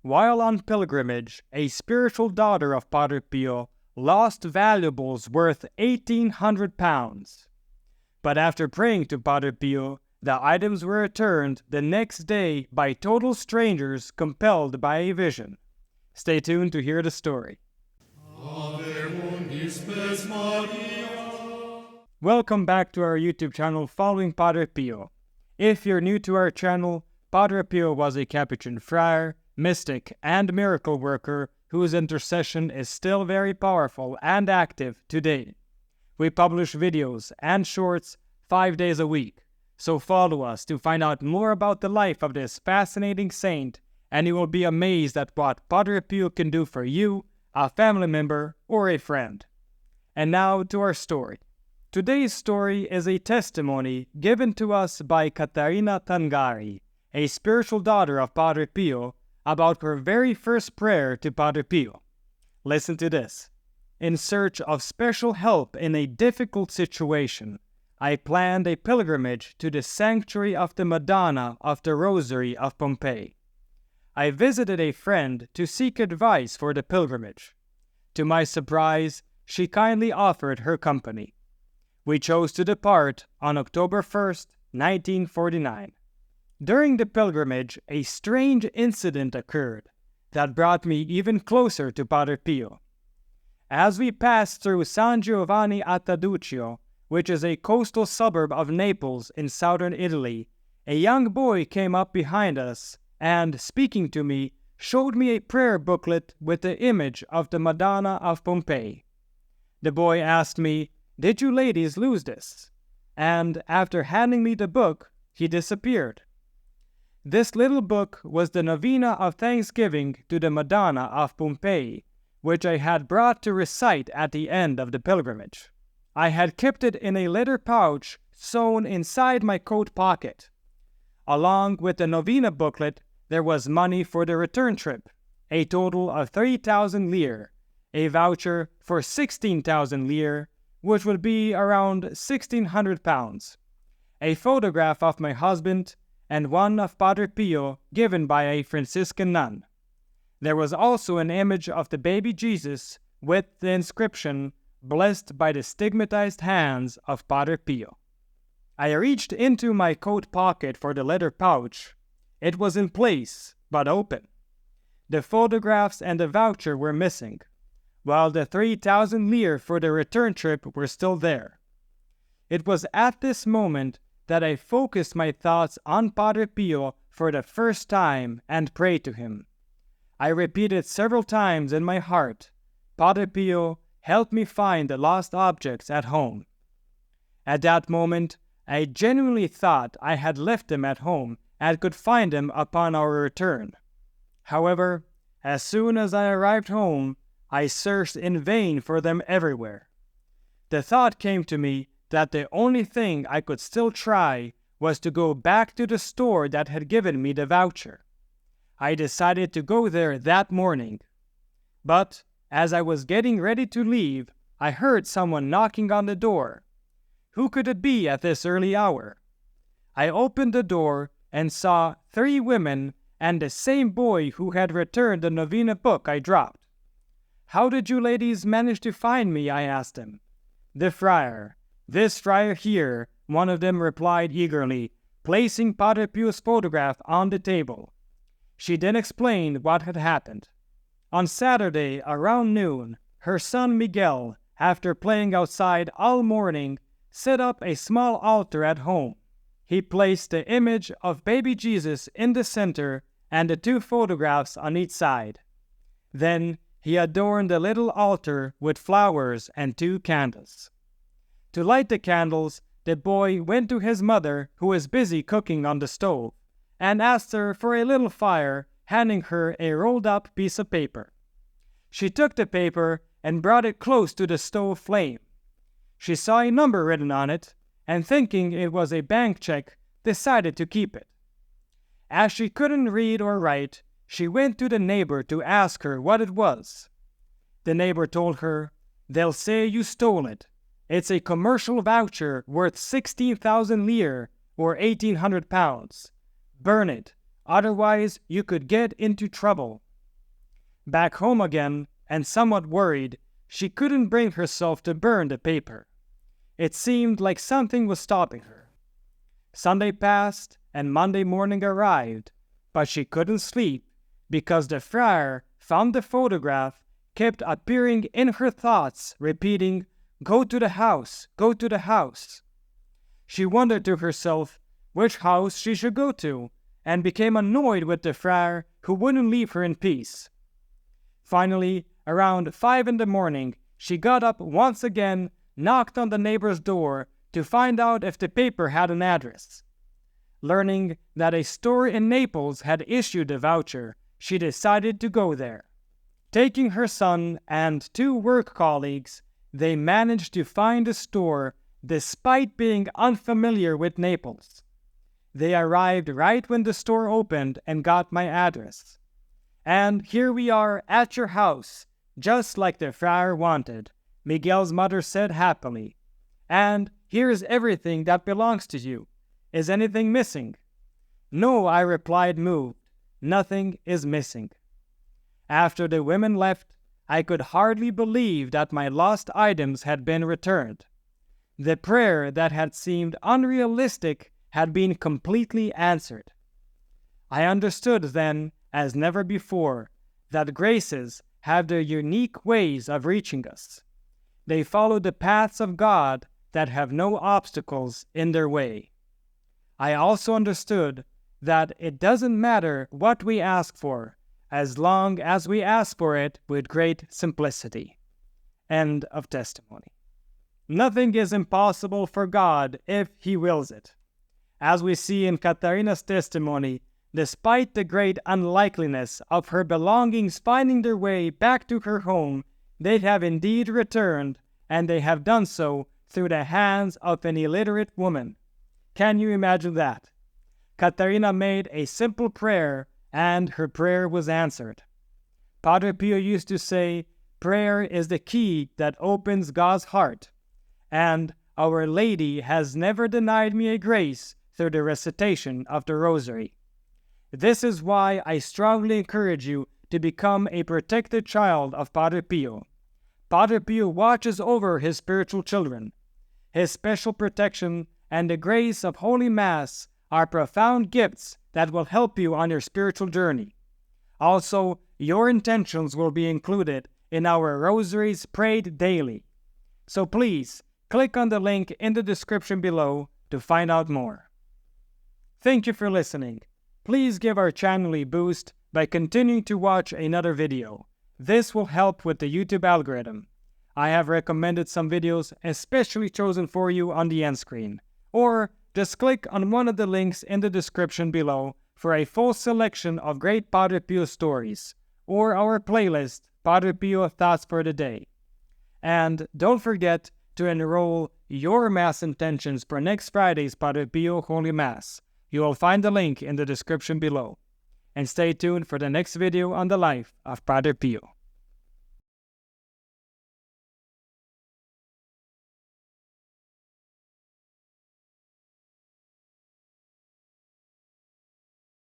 While on pilgrimage, a spiritual daughter of Padre Pio lost valuables worth £1,800. But after praying to Padre Pio, the items were returned the next day by total strangers compelled by a vision. Stay tuned to hear the story. Welcome back to our YouTube channel following Padre Pio. If you're new to our channel, Padre Pio was a Capuchin friar, mystic, and miracle worker whose intercession is still very powerful and active today. We publish videos and shorts 5 days a week, so follow us to find out more about the life of this fascinating saint, and you will be amazed at what Padre Pio can do for you, a family member, or a friend. And now to our story. Today's story is a testimony given to us by Katharina, a spiritual daughter of Padre Pio, about her very first prayer to Padre Pio. Listen to this. In search of special help in a difficult situation, I planned a pilgrimage to the sanctuary of the Madonna of the Rosary of Pompeii. I visited a friend to seek advice for the pilgrimage. To my surprise, she kindly offered her company. We chose to depart on October 1st, 1949. During the pilgrimage, a strange incident occurred that brought me even closer to Padre Pio. As we passed through San Giovanni a Taduccio, which is a coastal suburb of Naples in southern Italy, a young boy came up behind us and, speaking to me, showed me a prayer booklet with the image of the Madonna of Pompeii. The boy asked me, "Did you ladies lose this?" And after handing me the book, he disappeared. This little book was the Novena of Thanksgiving to the Madonna of Pompeii, which I had brought to recite at the end of the pilgrimage. I had kept it in a leather pouch sewn inside my coat pocket. Along with the Novena booklet, there was money for the return trip, a total of 3,000 lire, a voucher for 16,000 lire, which would be around £1,600, a photograph of my husband, and one of Padre Pio given by a Franciscan nun. There was also an image of the baby Jesus with the inscription, "Blessed by the stigmatized hands of Padre Pio." I reached into my coat pocket for the leather pouch. It was in place, but open. The photographs and the voucher were missing, while the 3,000 lire for the return trip were still there. It was at this moment that I focused my thoughts on Padre Pio for the first time and prayed to him. I repeated several times in my heart, "Padre Pio, help me find the lost objects at home." At that moment, I genuinely thought I had left them at home and could find them upon our return. However, as soon as I arrived home, I searched in vain for them everywhere. The thought came to me that the only thing I could still try was to go back to the store that had given me the voucher. I decided to go there that morning. But as I was getting ready to leave, I heard someone knocking on the door. Who could it be at this early hour? I opened the door and saw 3 women and the same boy who had returned the Novena book I dropped. "How did you ladies manage to find me?" I asked them. "The friar. This friar here," one of them replied eagerly, placing Padre Pio's photograph on the table. She then explained what had happened. On Saturday, around noon, her son Miguel, after playing outside all morning, set up a small altar at home. He placed the image of baby Jesus in the center and the 2 photographs on each side. Then he adorned the little altar with flowers and 2 candles. To light the candles, the boy went to his mother, who was busy cooking on the stove, and asked her for a little fire, handing her a rolled-up piece of paper. She took the paper and brought it close to the stove flame. She saw a number written on it, and thinking it was a bank check, decided to keep it. As she couldn't read or write, she went to the neighbor to ask her what it was. The neighbor told her, "They'll say you stole it. It's a commercial voucher worth 16,000 lire, or £1,800. Burn it, otherwise you could get into trouble." Back home again, and somewhat worried, she couldn't bring herself to burn the paper. It seemed like something was stopping her. Sunday passed, and Monday morning arrived, but she couldn't sleep because the friar found the photograph kept appearing in her thoughts, repeating, "Go to the house, go to the house." She wondered to herself which house she should go to, and became annoyed with the friar who wouldn't leave her in peace. Finally, around 5 in the morning, she got up once again, knocked on the neighbor's door to find out if the paper had an address. Learning that a store in Naples had issued a voucher, she decided to go there. Taking her son and 2 work colleagues, they managed to find the store despite being unfamiliar with Naples. They arrived right when the store opened and got my address. "And here we are at your house, just like the friar wanted," Miguel's mother said happily. "And here's everything that belongs to you. Is anything missing?" "No," I replied, moved. "Nothing is missing." After the women left, I could hardly believe that my lost items had been returned. The prayer that had seemed unrealistic had been completely answered. I understood then, as never before, that graces have their unique ways of reaching us. They follow the paths of God that have no obstacles in their way. I also understood that it doesn't matter what we ask for, as long as we ask for it with great simplicity. End of testimony. Nothing is impossible for God if He wills it. As we see in Katharina's testimony, despite the great unlikeliness of her belongings finding their way back to her home, they have indeed returned, and they have done so through the hands of an illiterate woman. Can you imagine that? Katharina made a simple prayer, and her prayer was answered. Padre Pio used to say, "Prayer is the key that opens God's heart," and Our Lady has never denied me a grace through the recitation of the Rosary. This is why I strongly encourage you to become a protected child of Padre Pio. Padre Pio watches over his spiritual children. His special protection and the grace of Holy Mass are profound gifts that will help you on your spiritual journey. Also, your intentions will be included in our rosaries prayed daily. So please, click on the link in the description below to find out more. Thank you for listening. Please give our channel a boost by continuing to watch another video. This will help with the YouTube algorithm. I have recommended some videos especially chosen for you on the end screen. Or just click on one of the links in the description below for a full selection of great Padre Pio stories, or our playlist, Padre Pio Thoughts for the Day. And don't forget to enroll your Mass intentions for next Friday's Padre Pio Holy Mass. You will find the link in the description below. And stay tuned for the next video on the life of Padre Pio.